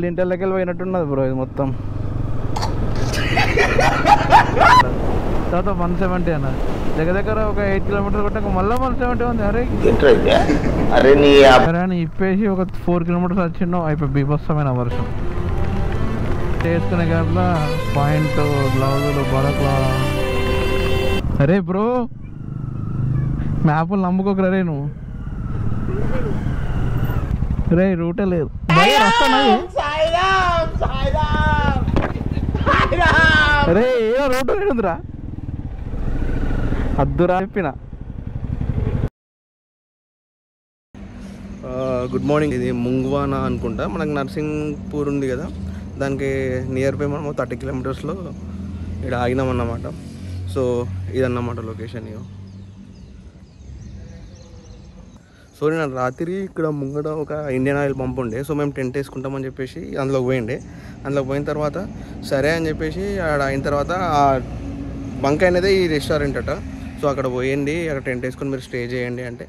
ఇంటర్లోకి పోయినట్టున్నది bro ఇది మొత్తం. తర్వాత 170 అన్న దగ్గర ఒక 8 కిలోమీటర్స్ కొట్టాక మళ్ళీ 170 ఉంది. అరే అని ఇప్పేసి ఒక 4 కిలోమీటర్స్ వచ్చిండో అయిపోయి బీభత్సమైన వర్షం. చేసుకునే గట్లా పాయింట్ గ్లౌజులు బరక్లా. అరే బ్రో మ్యాప్లు నమ్ముకోకరా రే నువ్వు. రే రూటే లేదు రే ఏ రూట్ లేదురా అద్దురా చెప్పిన. Good morning. ఇది ముంగ్వానా అనుకుంటా. మనకు నర్సింగ్పూర్ ఉంది కదా, దానికి నియర్ బై మనం 30 కిలోమీటర్స్లో ఇక్కడ ఆగినామన్నమాట. సో ఇదన్నమాట లొకేషన్. సో నేను రాత్రి ఇక్కడ ముంగడ ఒక ఇండియన్ ఆయిల్ పంప్ ఉండే, సో మేము టెంట్ వేసుకుంటామని చెప్పేసి అందులోకి పోయిండే. అందులోకి పోయిన తర్వాత సరే అని చెప్పేసి ఆడ అయిన తర్వాత ఆ బంక్ అయినదే ఈ రెస్టారెంట్ అట. సో అక్కడ పోయండి, అక్కడ టెంట్ వేసుకొని మీరు స్టే చేయండి అంటే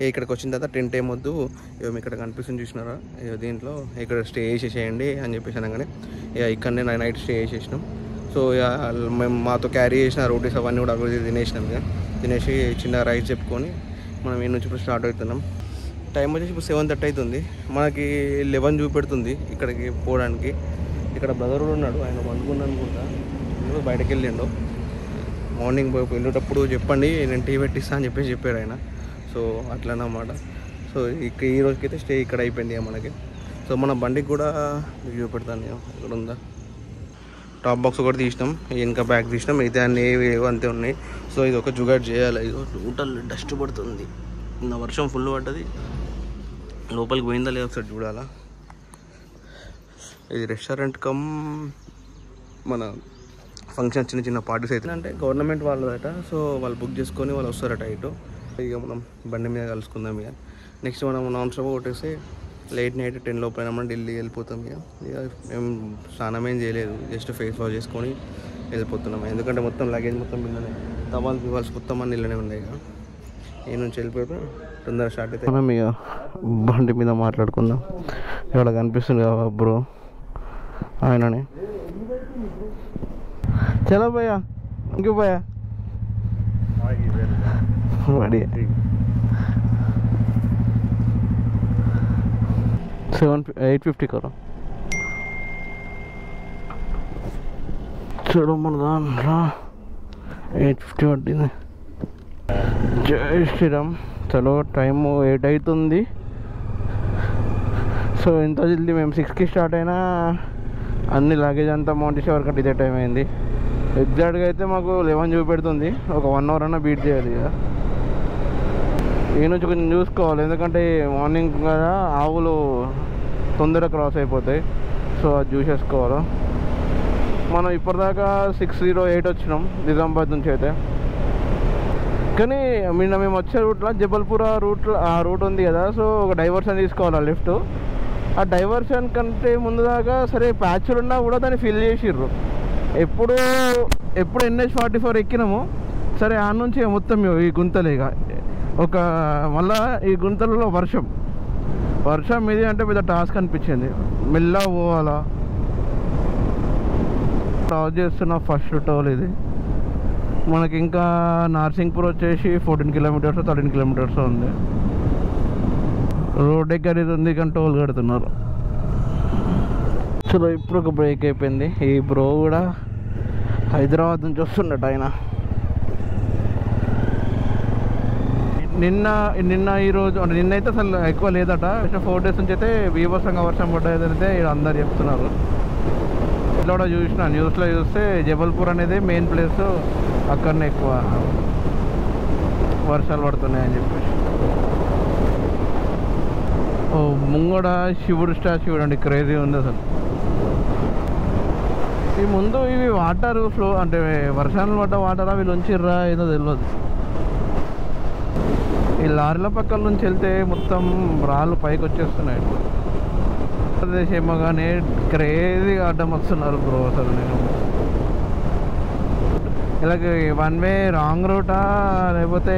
ఇక్కడికి వచ్చిన తర్వాత టెంట్ ఏమొద్దు, మేము ఇక్కడ కనిపిస్తుంది చూసినారా దీంట్లో ఇక్కడ స్టే చేసేయండి అని చెప్పేసి అనగానే ఇక్కడనే నైట్ స్టే చేసేసినాం. సో మేము మాతో క్యారీ చేసిన రోటీస్ అవన్నీ కూడా అక్కడ తినేసినాం. ఇక తినేసి చిన్న రైస్ చెప్పుకొని మనం ఈ నుంచి ఇప్పుడు స్టార్ట్ అవుతున్నాం. టైం వచ్చేసి ఇప్పుడు 7:30 అవుతుంది. మనకి 11 చూపెడుతుంది ఇక్కడికి పోవడానికి. ఇక్కడ బ్రదర్ ఉన్నాడు, ఆయన వండుకున్నాను అనుకుంటా, బయటకు వెళ్ళిండు. మార్నింగ్ వెళ్ళేటప్పుడు చెప్పండి నేను టీ పెట్టిస్తా అని చెప్పేసి చెప్పాడు ఆయన. సో అట్లనమాట. సో ఈ రోజుకైతే స్టే ఇక్కడ అయిపోయింది మనకి. సో మన బండికి కూడా చూపెడతాను ఇక్కడ ఉందా. టాప్ బాక్స్ ఒకటి తీసినాం, ఇంకా బ్యాగ్ తీసినాం, అయితే అన్నీ ఏవో అంతే ఉన్నాయి. సో ఇది ఒక జుగాడ్ చేయాలి. ఇది టోటల్ డస్ట్ పడుతుంది, నిన్న వర్షం ఫుల్ పడ్డది. లోపలికి పోయిందా లేదా ఒకసారి చూడాలా. ఇది రెస్టారెంట్ కమ్ మన ఫంక్షన్ చిన్న చిన్న పార్టీస్ అయితే అంటే గవర్నమెంట్ వాళ్ళదట. సో వాళ్ళు బుక్ చేసుకొని వాళ్ళు వస్తారట ఇటు. ఇక మనం బండి మీద కలుసుకుందాం. ఇక నెక్స్ట్ మనం నాన్ స్టాప్ కొట్టేసి లేట్ నైట్ 10 లోపల మనం ఢిల్లీ వెళ్ళిపోతాం. ఇక మేము స్నానం ఏం చేయలేదు, జస్ట్ ఫేస్ వాష్ చేసుకొని వెళ్ళిపోతున్నాం. ఎందుకంటే మొత్తం లగేజ్ మొత్తం పిల్లనే తవాల్స్ మొత్తం అన్ని ఇళ్ళనే ఉన్నాయి. ఇక ఈ నుంచి వెళ్ళిపోతే తొందరగా స్టార్ట్ అయితే మనం ఇక బండి మీద మాట్లాడుకుందాం. ఇక్కడ కనిపిస్తుంది కదా బ్రో ఆయనని. చలో భయ్యా ఇంకో భయ్యా బడి 850 करो. चलो मन दान 850 పట్టింది. జై శ్రీరామ్. చలో టైం 8 అవుతుంది. సో ఇంత జల్దీ మేము 6కి స్టార్ట్ అయినా అన్ని లగేజ్ అంతా మౌంట్ చేసే వరకు ఇదే టైం అయింది. ఎగ్జాక్ట్గా అయితే మాకు 11 చూపెడుతుంది. ఒక 1 అవర్ అన్నా బీట్ చేయాలి. ఇక ఈ నుంచి కొంచెం చూసుకోవాలి, ఎందుకంటే మార్నింగ్ కదా ఆవులు తొందరగా క్రాస్ అయిపోతాయి. సో అది చూసేసుకోవాలి. మనం ఇప్పటిదాకా 608 వచ్చినాం నిజామాబాద్ నుంచి అయితే. కానీ మేము వచ్చే రూట్లో జబల్పూర్ ఆ రూట్ ఉంది కదా, సో ఒక డైవర్షన్ తీసుకోవాలి లెఫ్ట్. ఆ డైవర్షన్ కంటే ముందు దాకా సరే ప్యాచ్లు ఉన్నా కూడా దాన్ని ఫిల్ చేసిర్రు. ఎప్పుడు NH44 ఎక్కినాము సరే ఆ నుంచి మొత్తం ఈ గుంతలే. ఇక ఒక మళ్ళా ఈ గుంతలలో వర్షం ఇది అంటే పెద్ద టాస్క్ అనిపించింది. మెల్లగా పోవాలా. క్రాస్ చేస్తున్న ఫస్ట్ టోల్ ఇది. మనకి ఇంకా నర్సింగ్పూర్ వచ్చేసి 14 కిలోమీటర్స్ 13 కిలోమీటర్స్ ఉంది. రోడ్ దగ్గర ఇది ఉంది కానీ టోల్ కడుతున్నారు. చలో ఇప్పుడు ఒక బ్రేక్ అయిపోయింది. ఈ బ్రో కూడా హైదరాబాద్ నుంచి వస్తున్నట్టు ఆయన. నిన్న ఈరోజు అంటే నిన్నైతే అసలు ఎక్కువ లేదట. 4 డేస్ నుంచి అయితే బీభత్సంగా వర్షం పడ్డదైతే అందరు చెప్తున్నారు. ఇట్లా కూడా చూసిన న్యూస్లో చూస్తే జబల్పూర్ అనేది మెయిన్ ప్లేస్, అక్కడనే ఎక్కువ వర్షాలు పడుతున్నాయని చెప్పేసి. ఓ ముంగడ శివుడు స్టాచ్యూ చూడండి, క్రేజీ ఉంది అసలు. ఈ ముందు ఇవి వాటర్ ఫ్లో అంటే వర్షాలు పడ్డ వాటరా వీళ్ళు ఉంచిర్రా ఏదో తెలియదు. ఈ లారీల పక్కల నుంచి వెళ్తే మొత్తం రాళ్ళు పైకి వచ్చేస్తున్నాయి. ప్రదేశం కానీ క్రేజీగా అడ్డం వస్తున్నారు బ్రో అసలు. నేను ఇలాగ 1 వే రాంగ్ రూటా లేకపోతే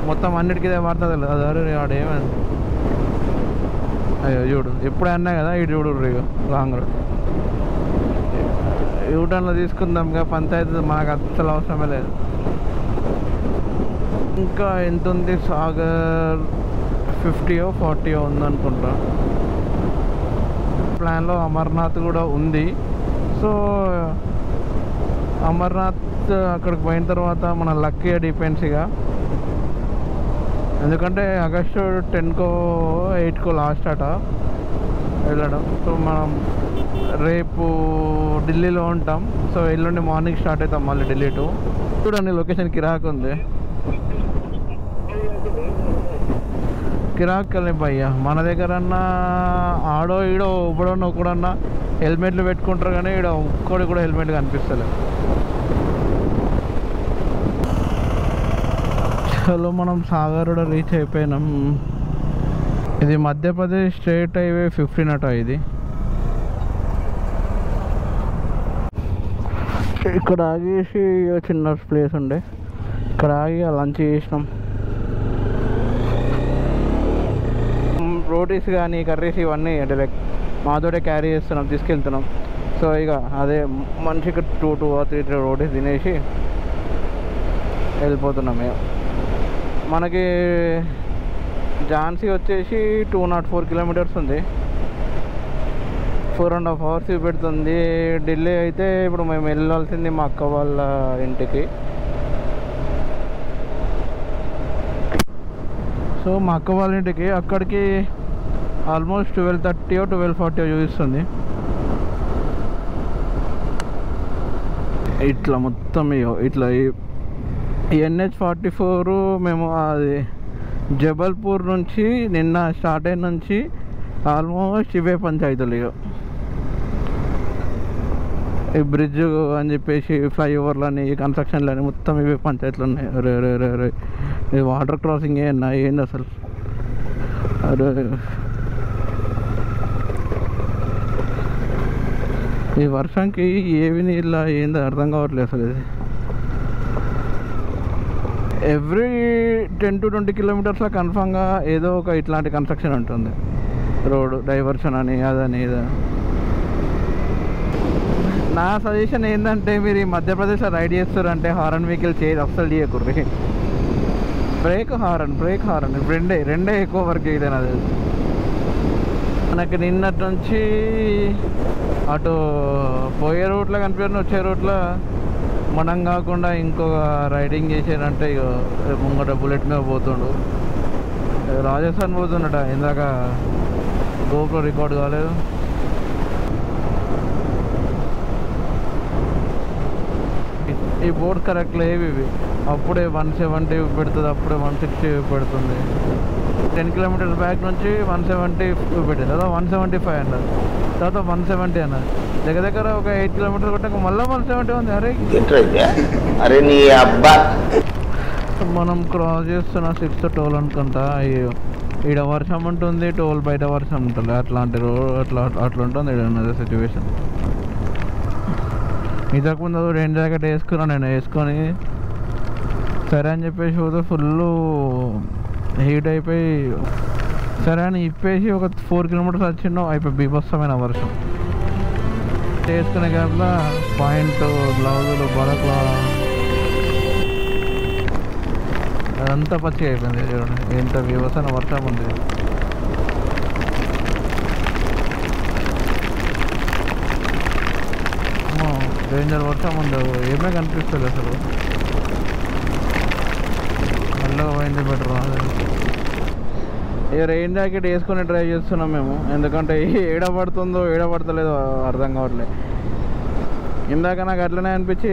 మొత్తం అన్నిటికీ వాడుతుంది. అది ఆడేమని అయ్యో చూడు ఎప్పుడే అన్నా కదా ఇటు చూడు రాంగ్ రోడ్ యూటర్న్లో తీసుకుందాం ఇక పంచాయతీ మనకు అసలు అవసరమే లేదు. ఇంకా ఎంత ఉంది సాగర్ 50 or 40 ఉందనుకుంటా. ప్లాన్లో అమర్నాథ్ కూడా ఉంది. సో అమర్నాథ్ అక్కడికి పోయిన తర్వాత మన లక్కీ డిపెండ్స్ ఇక, ఎందుకంటే ఆగస్టు 10కో 8కో లాస్ట్ అట వెళ్ళడం. సో మనం రేపు ఢిల్లీలో ఉంటాం. సో ఎల్లుండి మార్నింగ్ స్టార్ట్ అవుతాం మళ్ళీ ఢిల్లీ టు. చూడండి లొకేషన్ కిరాక్ ఉంది, కిరాక్ వెళ్ళి భయ్యా. మన దగ్గరన్నా ఆడో ఈడో ఇప్పుడన్నా ఒకడన్నా హెల్మెట్లు పెట్టుకుంటారు కానీ ఈడ ఒక్కడి కూడా హెల్మెట్ కనిపిస్తలేదు. చలో మనం సాగర్ కూడా రీచ్ అయిపోయినాం. ఇది మధ్యప్రదేశ్ స్టేట్ హైవే 15 అట. ఇది ఇక్కడ ఆగేసి చిన్న ప్లేస్ ఉండే, ఇక్కడ ఆగి లంచ్ చేసినాం. రోటీస్ కానీ కర్రీస్ ఇవన్నీ అంటే లైక్ మాతోటే క్యారీ చేస్తున్నాం, తీసుకెళ్తున్నాం. సో ఇక అదే మనిషికి 2 or 3 రోటీస్ తినేసి వెళ్ళిపోతున్నాం. ఇక మనకి ఝాన్సీ వచ్చేసి 204 kilometers ఉంది, 4.5 hours పెడుతుంది. ఢిల్లీ అయితే ఇప్పుడు మేము వెళ్ళాల్సింది మా అక్క వాళ్ళ ఇంటికి. సో మా అక్క వాళ్ళ ఇంటికి అక్కడికి ఆల్మోస్ట్ 12:30 or 12:40 చూపిస్తుంది. ఇట్లా మొత్తం ఇట్లా ఈ NH-44 మేము అది జబల్పూర్ నుంచి నిన్న స్టార్ట్ అయిన నుంచి ఆల్మోస్ట్ ఇవే పంచాయతీలు. ఇక ఈ బ్రిడ్జ్ అని చెప్పేసి ఫ్లైఓవర్లని కన్స్ట్రక్షన్లని మొత్తం ఇవే పంచాయతీలు ఉన్నాయి. అరే ఇది వాటర్ క్రాసింగ్ ఏంది అసలు. అరే ఈ వర్షంకి ఏవి నీళ్ళ ఏందో అర్థం కావట్లేదు అసలు. ఇది ఎవ్రీ 10 to 20 kilometers కన్ఫామ్గా ఏదో ఒక ఇట్లాంటి కన్స్ట్రక్షన్ ఉంటుంది. రోడ్ డైవర్షన్ అని అదని ఇదని. నా సజెషన్ ఏంటంటే మీరు ఈ మధ్యప్రదేశ్లో రైడ్ చేస్తారంటే హారన్ వెహికల్ చేయదు, అస్సలు చేయకూడదు. బ్రేక్ హారన్ రెండే ఎక్కువ వర్క్ చేయలేదు. అది మనకి నిన్నటి నుంచి అటు పోయే రూట్లో కనిపించిన వచ్చే రూట్లో మనం కాకుండా ఇంకొక రైడింగ్ చేసారంటే ఇక ముంగట బుల్లెట్ మీద పోతుండు. రాజస్థాన్ పోతుండట, ఇందాక గోప్రో రికార్డ్ కాలేదు. ఈ బోర్డ్ కరెక్ట్ లేవు ఇవి. అప్పుడే 170 పెడుతుంది, అప్పుడే 160 పెడుతుంది. 10 kilometers బ్యాక్ నుంచి 170 పెట్టింది, అలా 175 అన్నది, తర్వాత 170 అన్నది. దగ్గర ఒక 8 kilometers కొట్టాక మళ్ళీ 170 ఉంది. అరే నీ అబ్బా. మనం క్రాస్ చేస్తున్న 6th టోల్ అనుకుంటా. ఈడ వర్షం ఉంటుంది, టోల్ బయట వర్షం ఉంటుంది. అట్లాంటి రోడ్ అట్లా ఉంటుంది ఈడ సిచ్యువేషన్. ఇంతకుముందు రెయిన్ జాకెట్ వేసుకున్నాను నేను, వేసుకొని సరే అని చెప్పేసి పోతే ఫుల్ హీట్ అయిపోయి సరే అని ఇప్పేసి ఒక 4 kilometers వచ్చిండో అయిపోయి బీభత్సమైన వర్షం. వేసుకునే గ్యాప్లో పాయింట్ గ్లౌజులు బడక్లా అదంతా పచ్చిగా అయిపోయింది. చూడండి ఎంత బీభత్సమైన వర్షం ఉంది. డేంజర్ వర్షం ఉంది, ఏమే కనిపిస్తుంది అసలు. మెల్లగా పోయింది బెటర్. ఇక రెయిన్ జాకెట్ వేసుకొని డ్రైవ్ చేస్తున్నాం మేము, ఎందుకంటే ఏడ పడతలేదో అర్థం కావట్లేదు. ఇందాక నాకు అట్లనే అనిపించి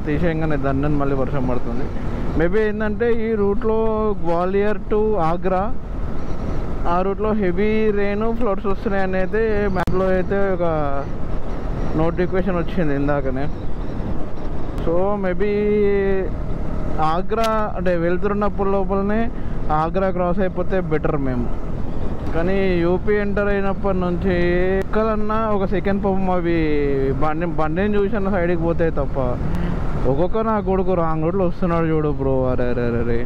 తీసేయంగానే దాన్ని మళ్ళీ వర్షం పడుతుంది. మేబీ ఏంటంటే ఈ రూట్లో గ్వాలియర్ టు ఆగ్రా ఆ రూట్లో హెవీ రెయిన్ ఫ్లడ్స్ వస్తున్నాయని అయితే మ్యాప్లో అయితే ఒక నోటిఫికేషన్ వచ్చింది ఇందాకనే. సో మేబీ ఆగ్రా అంటే వెళ్తున్నప్పుడు లోపలనే ఆగ్రా క్రాస్ అయిపోతే బెటర్ మేము. కానీ యూపీ ఎంటర్ అయినప్పటి నుంచి ఎక్కడన్నా ఒక సెకండ్ పాపం అవి బండిని చూసిన సైడ్కి పోతాయి తప్ప ఒక్కొక్క నా కొడుకు రాంగ్ రూట్లో వస్తున్నాడు చూడు బ్రో. అరే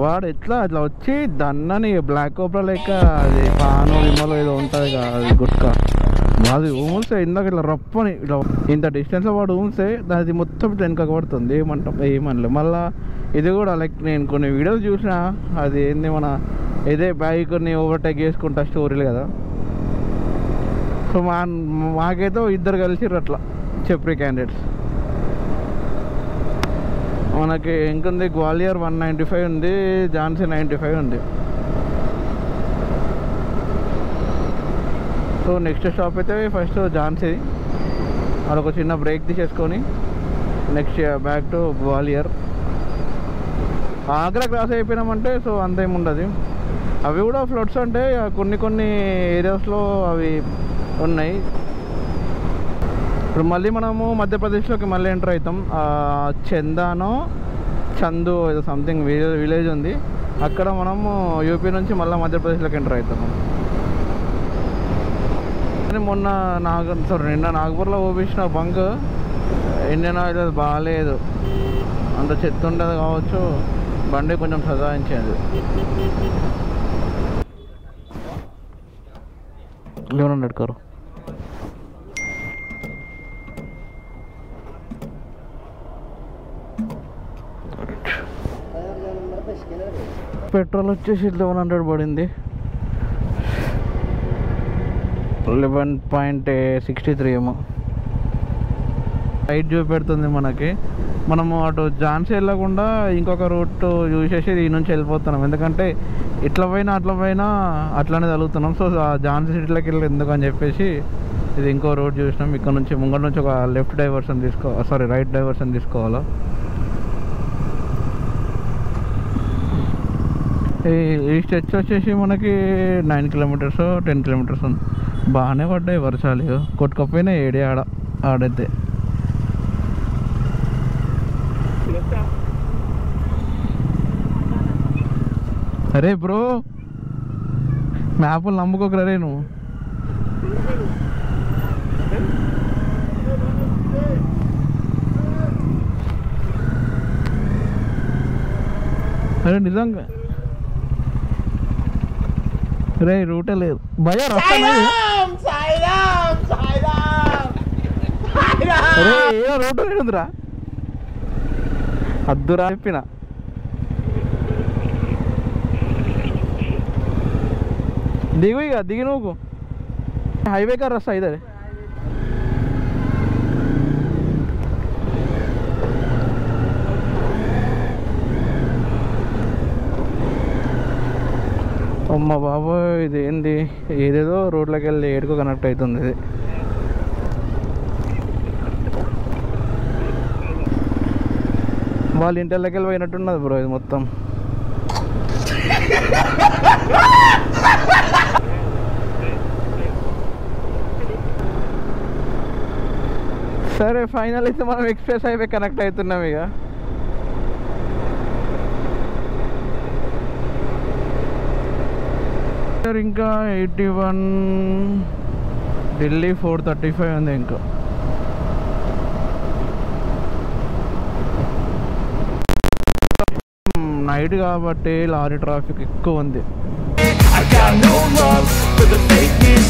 వాడు ఎట్లా అట్లా వచ్చి దన్నని బ్లాక్ కోబ్రా లెక్క అది పాను విమలో ఏదో ఉంటుంది కదా అది గుట్క అది ఊమిస్తే ఇందాక ఇట్లా రప్పని ఇట్లా ఇంత డిస్టెన్స్లో వాడు ఊమిస్తే అది మొత్తం వెనక పడుతుంది ఏమనలే. మళ్ళీ ఇది కూడా లైక్ నేను కొన్ని వీడియోస్ చూసిన అది ఏంది మన ఇదే బైక్ని ఓవర్టేక్ చేసుకుంటా స్టోరీలు కదా. సో మాకైతే ఇద్దరు కలిసిర్రు అట్లా చెప్రీ క్యాండిడేట్స్. మనకి ఇంకుంది గ్వాలియర్ 195 ఉంది, ఝాన్సీ 95 ఉంది. సో నెక్స్ట్ స్టాప్ అయితే ఫస్ట్ ఝాన్సీ, అదొక చిన్న బ్రేక్ తీసేసుకొని next back to Gwalior. Agra cross అయిపోయినామంటే సో అంతేముండదు. అవి కూడా ఫ్లడ్స్ అంటే కొన్ని ఏరియాస్లో అవి ఉన్నాయి. ఇప్పుడు మళ్ళీ మనము మధ్యప్రదేశ్లోకి మళ్ళీ ఎంటర్ అవుతాం. చందానో చందు ఏదో సంథింగ్ విలేజ్ ఉంది, అక్కడ మనము యూపీ నుంచి మళ్ళీ మధ్యప్రదేశ్లోకి ఎంటర్ అవుతాము. మొన్న నిన్న నాగపూర్లో ఓపించిన బంక్ ఇండియన్ ఆయిల్ బాగాలేదు, అంత చెత్త ఉండదు కావచ్చు, బండి కొంచెం సదాయించేది. లేవనండి కారు పెట్రోల్ వచ్చేసి 1100 పడింది. 11.63 ఏమో రైట్ చూపెడుతుంది మనకి. మనము అటు ఝాన్సీ వెళ్ళకుండా ఇంకొక రూట్ చూసేసి ఈ నుంచి వెళ్ళిపోతున్నాం, ఎందుకంటే ఇట్లా పోయినా అట్లా పోయినా అట్లానే తగులుతున్నాం. సో ఝాన్సీ సిటీలోకి వెళ్ళి ఎందుకని చెప్పేసి ఇది ఇంకో రోడ్ చూసినాం. ఇక్కడ నుంచి ముంగట నుంచి ఒక రైట్ డైవర్షన్ తీసుకోవాలా. ఈ స్ట్రెచ్ వచ్చేసి మనకి 9 కిలోమీటర్స్ 10 కిలోమీటర్స్ ఉంది. బాగానే పడ్డాయి వర్షాలు, కొట్టుకపోయినా ఏడే ఆడైతే. అరే బ్రో మ్యాప్లు నమ్ముకోకరే నువ్వు. అరే నిజంగా రే రూటే లేదు భయ రూట్ లేదురా, అద్దురా చెప్పిన. దిగు ఇక దిగి నువ్వు హైవే కార్ రస్తా ఇదే. అమ్మ బాబు ఇది ఏంది, ఏదేదో రోడ్లోకి వెళ్ళి ఏడుకో కనెక్ట్ అవుతుంది ఇది. వాళ్ళ ఇంటికి వెళ్ళి పోయినట్టున్నది బ్రో ఇది మొత్తం. సరే ఫైనల్ అయితే మనం ఎక్స్ప్రెస్ హైవే కనెక్ట్ అవుతున్నాం ఇక. ఇంకా 81, ఢిల్లీ 435 ఉంది. ఇంకా నైట్ కాబట్టి లారీ ట్రాఫిక్ ఎక్కువ ఉంది. I got no love for the fakeness